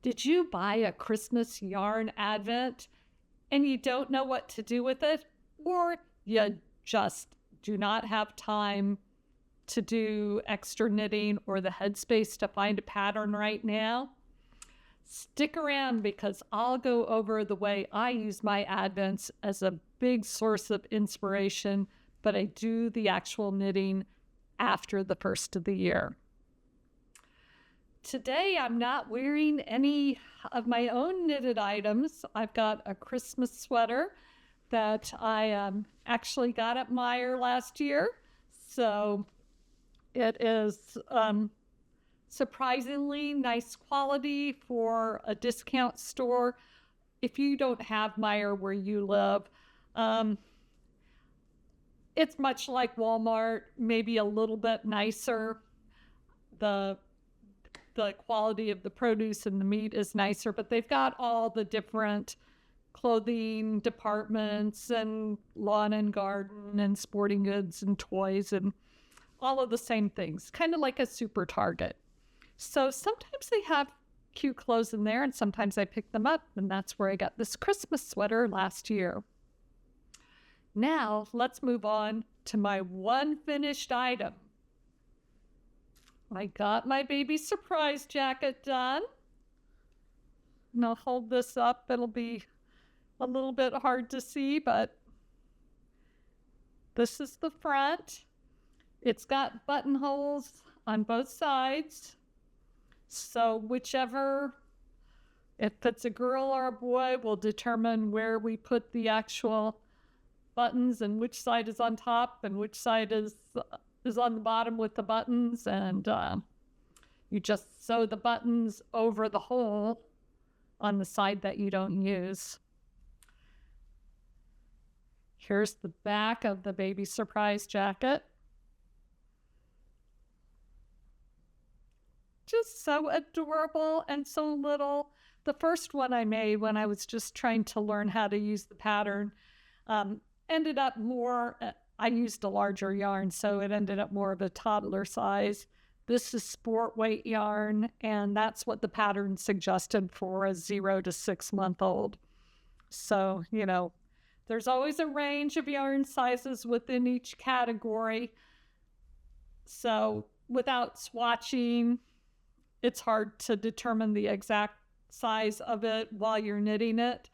Did you buy a Christmas yarn advent and you don't know what to do with it? Or you just do not have time to do extra knitting or the headspace to find a pattern right now? Stick around because I'll go over the way I use my advents as a big source of inspiration, but I do the actual knitting after the first of the year. Today, I'm not wearing any of my own knitted items. I've got a Christmas sweater that I actually got at Meijer last year. So it is surprisingly nice quality for a discount store. If you don't have Meijer where you live, it's much like Walmart, maybe a little bit nicer. The quality of the produce and the meat is nicer, but they've got all the different clothing departments and lawn and garden and sporting goods and toys and all of the same things, kind of like a super Target. So sometimes they have cute clothes in there and sometimes I pick them up, and that's where I got this Christmas sweater last year. Now let's move on to my one finished item. I got my baby surprise jacket done. And I'll hold this up. It'll be a little bit hard to see, but this is the front. It's got buttonholes on both sides. So whichever, if it's a girl or a boy, will determine where we put the actual buttons and which side is on top and which side is on the bottom with the buttons, and you just sew the buttons over the hole on the side that you don't use. Here's the back of the baby surprise jacket. Just so adorable and so little. The first one I made when I was just trying to learn how to use the pattern ended up more, I used a larger yarn, so it ended up more of a toddler size. This is sport weight yarn, and that's what the pattern suggested for a 0 to 6 month old. So, there's always a range of yarn sizes within each category. So without swatching, it's hard to determine the exact size of it while you're knitting it.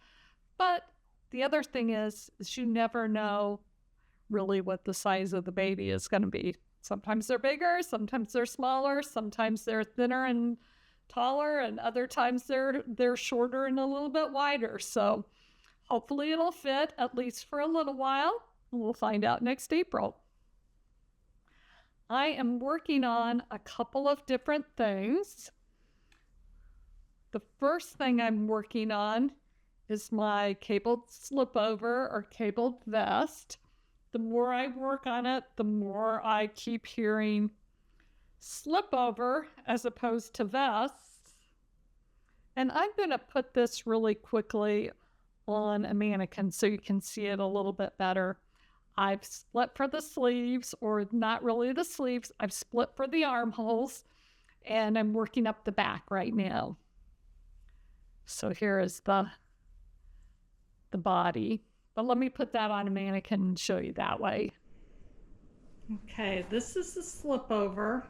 But the other thing is you never know really what the size of the baby is going to be. Sometimes they're bigger, sometimes they're smaller, sometimes they're thinner and taller, and other times they're shorter and a little bit wider. So hopefully it'll fit at least for a little while. We'll find out next April. I am working on a couple of different things. The first thing I'm working on is my cabled slipover or cabled vest. The more I work on it, the more I keep hearing slipover as opposed to vests. And I'm going to put this really quickly on a mannequin so you can see it a little bit better. I've split for the sleeves, or not really the sleeves. I've split for the armholes, and I'm working up the back right now. So here is the body. But let me put that on a mannequin and show you that way. Okay, this is the slipover.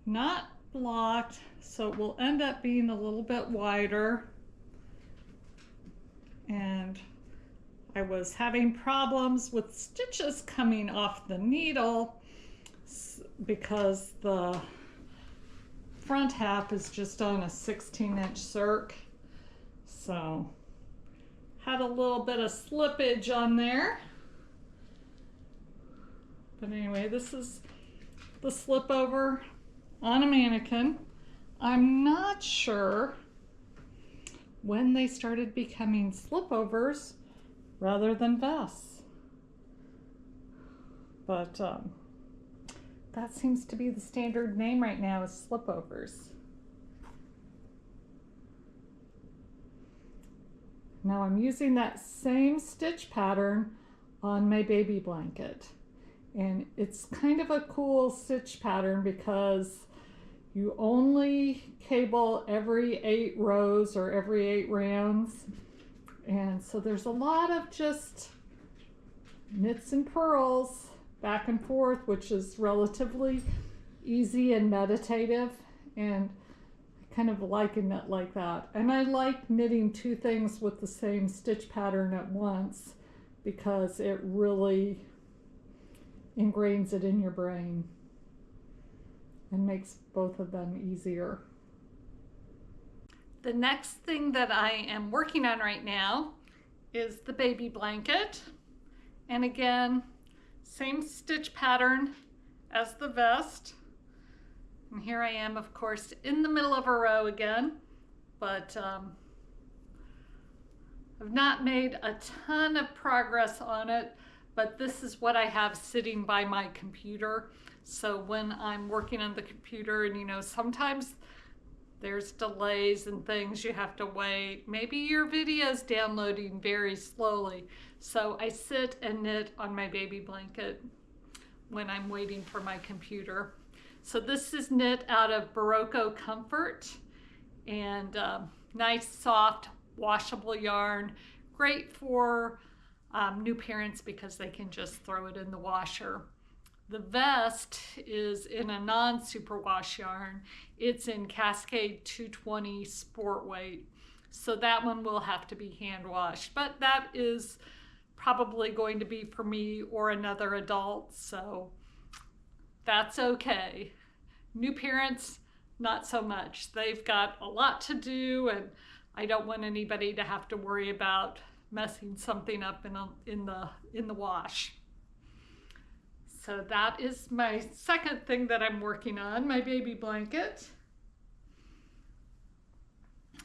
Not blocked, so it will end up being a little bit wider. And I was having problems with stitches coming off the needle because the front half is just on a 16-inch circ. So had a little bit of slippage on there. But anyway, this is the slipover on a mannequin. I'm not sure when they started becoming slipovers rather than vests. But that seems to be the standard name right now, is slipovers. Now I'm using that same stitch pattern on my baby blanket. And it's kind of a cool stitch pattern because You only cable every 8 rows or every 8 rounds. And so there's a lot of just knits and purls back and forth, which is relatively easy and meditative. And I kind of liken it like that. And I like knitting 2 things with the same stitch pattern at once because it really ingrains it in your brain and makes both of them easier. The next thing that I am working on right now is the baby blanket. And again, same stitch pattern as the vest. And here I am, of course, in the middle of a row again, but I've not made a ton of progress on it, but this is what I have sitting by my computer. So when I'm working on the computer, and you know, sometimes there's delays and things, you have to wait. Maybe your video's downloading very slowly. So I sit and knit on my baby blanket when I'm waiting for my computer. So this is knit out of Barocco Comfort, and nice soft washable yarn, great for new parents because they can just throw it in the washer. The vest is in a non-superwash yarn. It's in Cascade 220 sport weight. So that one will have to be hand washed, but that is probably going to be for me or another adult, so that's okay. New parents, not so much. They've got a lot to do, and I don't want anybody to have to worry about messing something up in the wash. So that is my second thing that I'm working on, my baby blanket.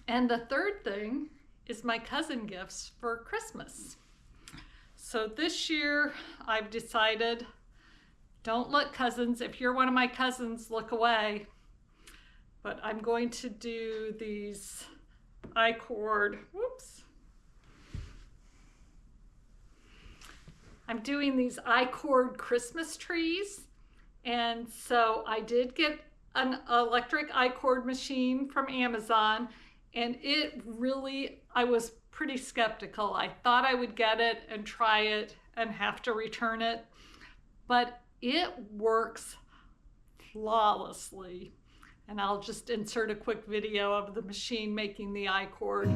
And the third thing is my cousin gifts for Christmas. So this year I've decided, don't look, cousins. If you're one of my cousins, look away. But I'm going to do these I-cord, whoops. I'm doing these I-cord Christmas trees. And so I did get an electric I-cord machine from Amazon, and it really, I was pretty skeptical. I thought I would get it and try it and have to return it, but it works flawlessly. And I'll just insert a quick video of the machine making the I-cord.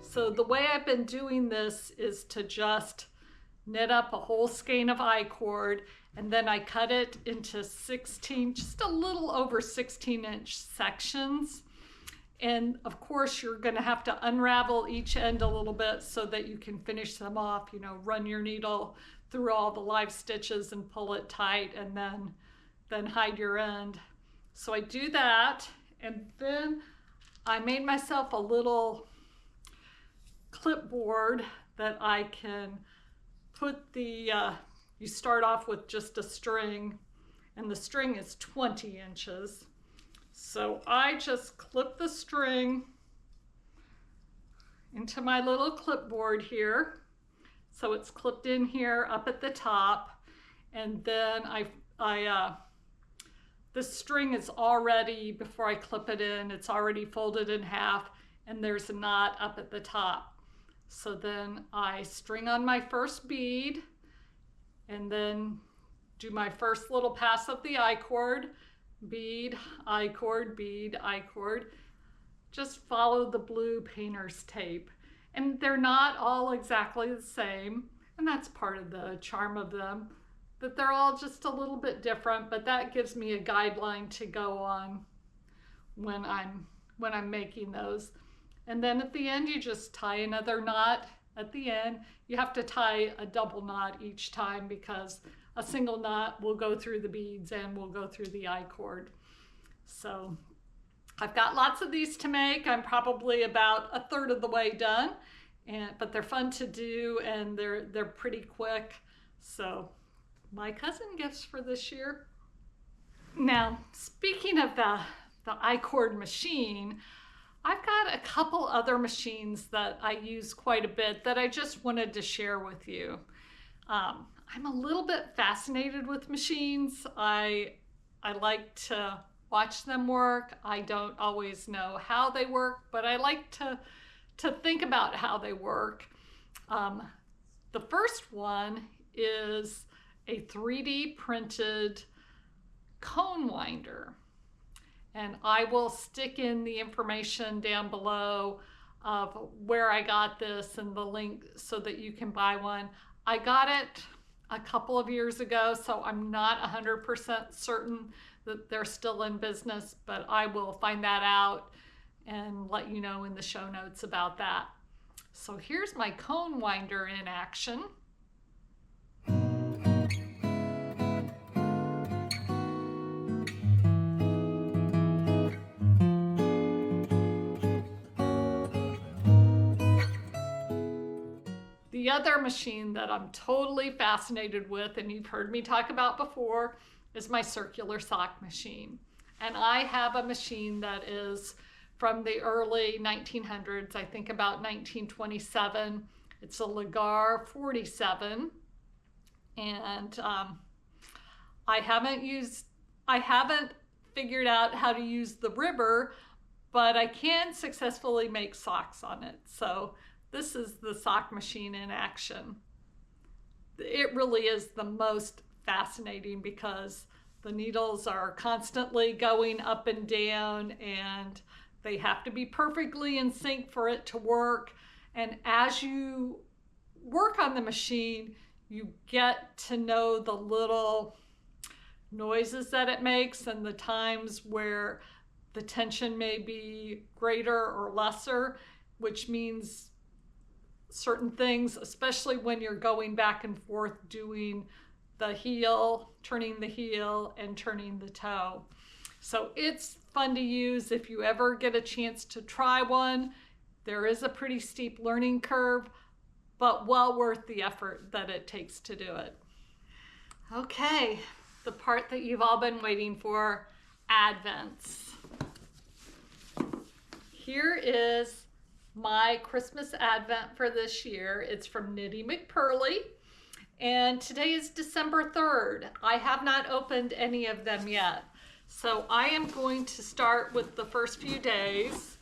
So the way I've been doing this is to just knit up a whole skein of I-cord, and then I cut it into 16, just a little over 16-inch sections. And of course, you're going to have to unravel each end a little bit so that you can finish them off, you know, run your needle through all the live stitches and pull it tight, and then hide your end. So I do that, and then I made myself a little clipboard that I can put the, you start off with just a string, and the string is 20 inches. So I just clip the string into my little clipboard here. So it's clipped in here up at the top, and then the string is already, before I clip it in, it's already folded in half, and there's a knot up at the top. So then I string on my first bead, and then do my first little pass of the I-cord, bead, I-cord, bead, I-cord. Just follow the blue painter's tape. And they're not all exactly the same, and that's part of the charm of them, that they're all just a little bit different, but that gives me a guideline to go on when I'm making those. And then at the end, you just tie another knot at the end. You have to tie a double knot each time because a single knot will go through the beads and will go through the I-cord. So I've got lots of these to make. I'm probably about a third of the way done, but they're fun to do, and they're pretty quick. So my cousin gifts for this year. Now, speaking of the I-cord machine, I've got a couple other machines that I use quite a bit that I just wanted to share with you. I'm a little bit fascinated with machines. I like to watch them work. I don't always know how they work, but I like to think about how they work. Um, the first one is a 3D printed cone winder. And I will stick in the information down below of where I got this and the link so that you can buy one. I got it a couple of years ago, so I'm not 100% certain that they're still in business, but I will find that out and let you know in the show notes about that. So here's my cone winder in action. The other machine that I'm totally fascinated with, and you've heard me talk about before, is my circular sock machine. And I have a machine that is from the early 1900s, I think about 1927. It's a Lagar 47. And I haven't figured out how to use the ribber, but I can successfully make socks on it. So this is the sock machine in action. It really is the most fascinating because the needles are constantly going up and down and they have to be perfectly in sync for it to work. And as you work on the machine, you get to know the little noises that it makes and the times where the tension may be greater or lesser, which means certain things, especially when you're going back and forth doing the heel, turning the heel, and turning the toe. So it's fun to use if you ever get a chance to try one. There is a pretty steep learning curve, but well worth the effort that it takes to do it. Okay, the part that you've all been waiting for, Advents. Here is my Christmas Advent for this year. It's from Nitty McPurley, and today is December 3rd. I have not opened any of them yet. So I am going to start with the first few days.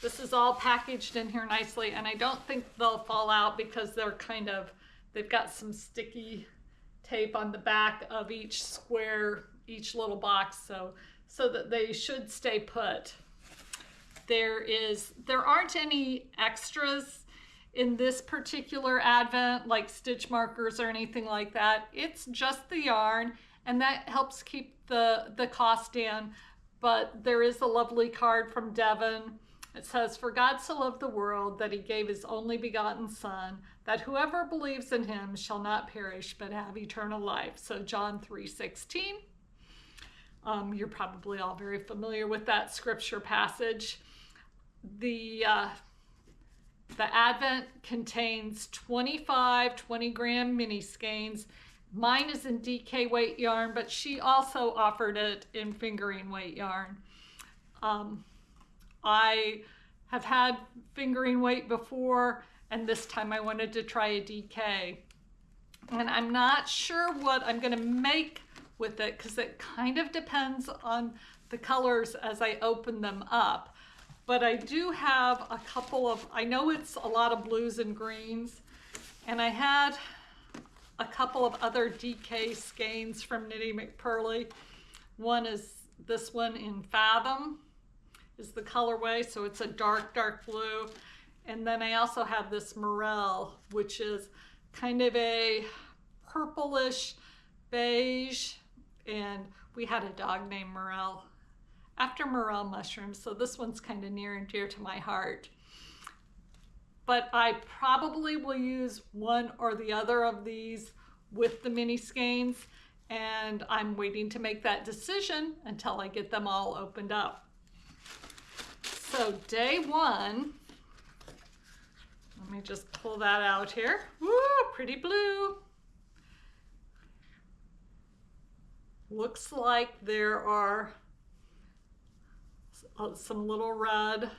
This is all packaged in here nicely, and I don't think they'll fall out because they've got some sticky tape on the back of each square, each little box, so that they should stay put. There aren't any extras in this particular Advent, like stitch markers or anything like that. It's just the yarn, and that helps keep the cost down. But there is a lovely card from Devon. It says, "For God so loved the world that he gave his only begotten Son, that whoever believes in him shall not perish but have eternal life." So John 3:16. You're probably all very familiar with that scripture passage. The Advent contains 25 20-gram mini skeins. Mine is in DK weight yarn, but she also offered it in fingering weight yarn. I have had fingering weight before, and this time I wanted to try a DK. And I'm not sure what I'm going to make with it because it kind of depends on the colors as I open them up. But I do have a couple of, I know it's a lot of blues and greens, and I had a couple of other DK skeins from Nitty McPurley. One is this one in Fathom is the colorway, so it's a dark blue. And then I also have this Morel, which is kind of a purplish beige, and we had a dog named Morel after morel mushrooms, so this one's kind of near and dear to my heart. But I probably will use one or the other of these with the mini skeins, and I'm waiting to make that decision until I get them all opened up. So day one, let me just pull that out here. Woo, pretty blue. Looks like there are some little red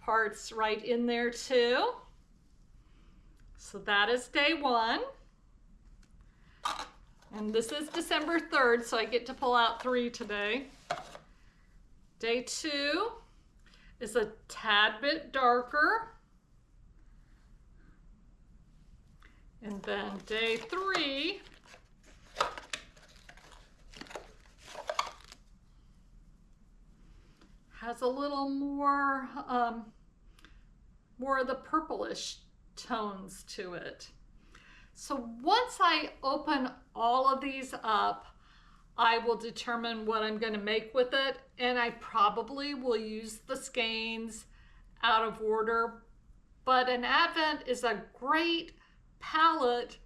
parts right in there too. So that is day 1. And this is December 3rd, so I get to pull out 3 today. Day 2 is a tad bit darker. And then day 3 has a little more of the purplish tones to it. So once I open all of these up, I will determine what I'm going to make with it, and I probably will use the skeins out of order. But an Advent is a great palette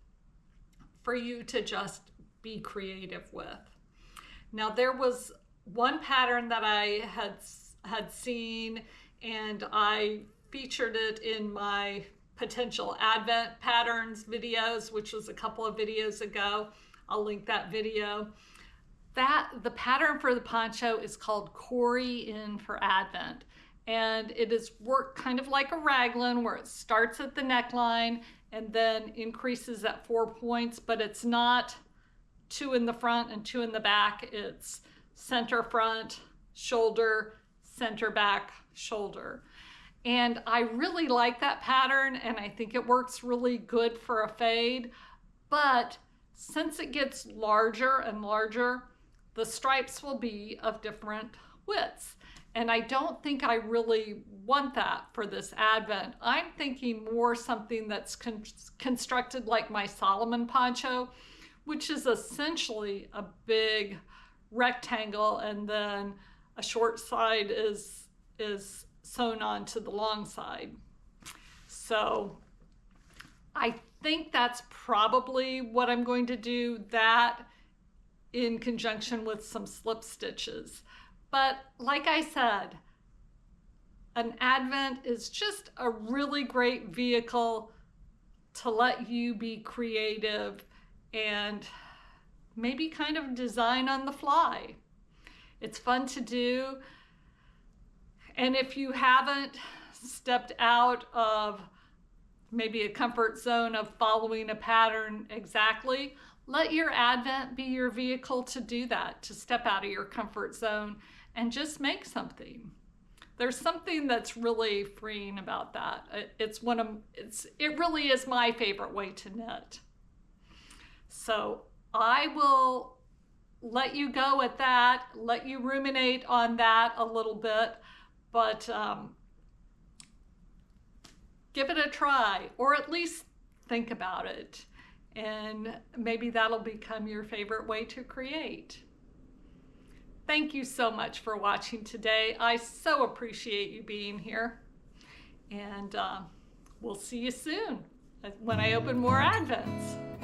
for you to just be creative with. Now, there was one pattern that I had seen, and I featured it in my potential Advent patterns videos, which was a couple of videos ago. I'll link that video. The pattern for the poncho is called Corey in for Advent, and it is worked kind of like a raglan, where it starts at the neckline and then increases at 4 points, but it's not 2 in the front and 2 in the back. It's center front, shoulder, center back, shoulder. And I really like that pattern, and I think it works really good for a fade. But since it gets larger and larger, the stripes will be of different widths. And I don't think I really want that for this Advent. I'm thinking more something that's constructed like my Solomon poncho, which is essentially a big rectangle, and then a short side is sewn onto the long side. So I think that's probably what I'm going to do, that in conjunction with some slip stitches. But like I said, an Advent is just a really great vehicle to let you be creative and maybe kind of design on the fly. It's fun to do. And if you haven't stepped out of maybe a comfort zone of following a pattern exactly, let your Advent be your vehicle to do that, to step out of your comfort zone and just make something. There's something that's really freeing about that. It really is my favorite way to knit. So I will let you go at that, let you ruminate on that a little bit, but give it a try, or at least think about it, and maybe that'll become your favorite way to create. Thank you so much for watching today. I so appreciate you being here, and we'll see you soon when I open more Advents.